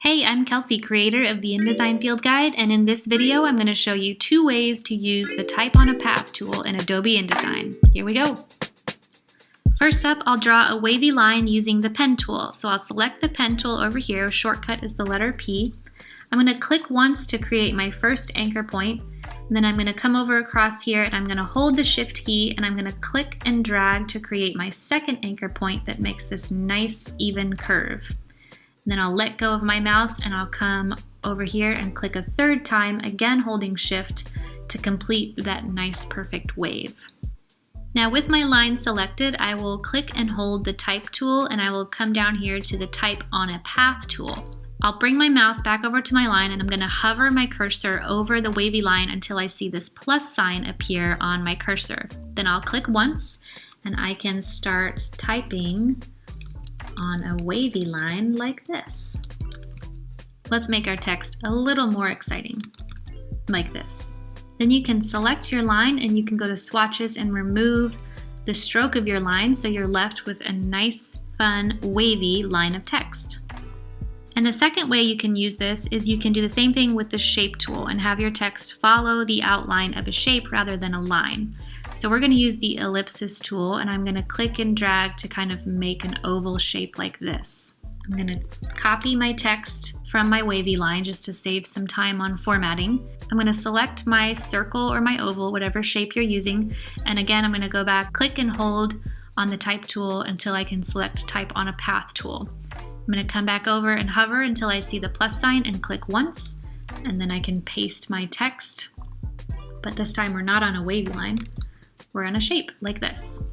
Hey, I'm Kelsey, creator of the InDesign Field Guide, and in this video I'm going to show you 2 ways to use the Type on a Path tool in Adobe InDesign. Here we go. First up, I'll draw a wavy line using the pen tool. So I'll select the pen tool over here, shortcut is the letter P. I'm going to click once to create my first anchor point, and then I'm going to come over across here and I'm going to hold the Shift key and I'm going to click and drag to create my second anchor point that makes this nice even curve. Then I'll let go of my mouse and I'll come over here and click a third time, again holding Shift to complete that nice perfect wave. Now with my line selected, I will click and hold the Type tool and I will come down here to the Type on a Path tool. I'll bring my mouse back over to my line and I'm going to hover my cursor over the wavy line until I see this plus sign appear on my cursor. Then I'll click once and I can start typing on a wavy line like this. Let's make our text a little more exciting, like this. Then you can select your line and you can go to swatches and remove the stroke of your line so you're left with a nice, fun, wavy line of text. And the second way you can use this is you can do the same thing with the shape tool and have your text follow the outline of a shape rather than a line. So we're going to use the ellipsis tool and I'm going to click and drag to kind of make an oval shape like this. I'm going to copy my text from my wavy line just to save some time on formatting. I'm going to select my circle or my oval, whatever shape you're using, and again I'm going to go back, click and hold on the Type tool until I can select Type on a Path tool. I'm going to come back over and hover until I see the plus sign and click once, and then I can paste my text, but this time we're not on a wavy line. We're on a shape like this.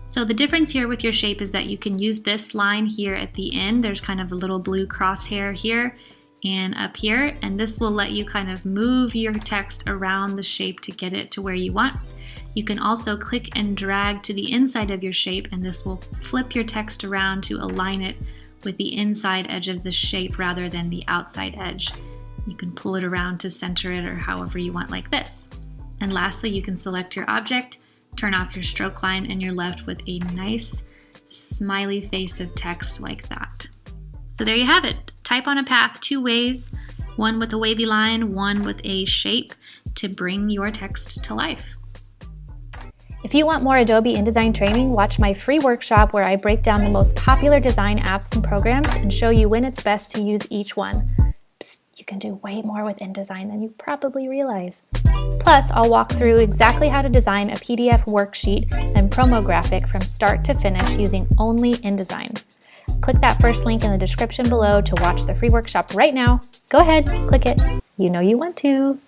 So the difference here with your shape is that you can use this line here at the end. There's kind of a little blue crosshair here and up here, and this will let you kind of move your text around the shape to get it to where you want. You can also click and drag to the inside of your shape, and this will flip your text around to align it with the inside edge of the shape rather than the outside edge. You can pull it around to center it or however you want, like this. And lastly, you can select your object, turn off your stroke line, and you're left with a nice smiley face of text like that. So there you have it. Type on a Path 2 ways, one with a wavy line, one with a shape to bring your text to life. If you want more Adobe InDesign training, watch my free workshop where I break down the most popular design apps and programs and show you when it's best to use each one. Psst, you can do way more with InDesign than you probably realize. Plus, I'll walk through exactly how to design a PDF worksheet and promo graphic from start to finish using only InDesign. Click that first link in the description below to watch the free workshop right now. Go ahead, click it. You know you want to.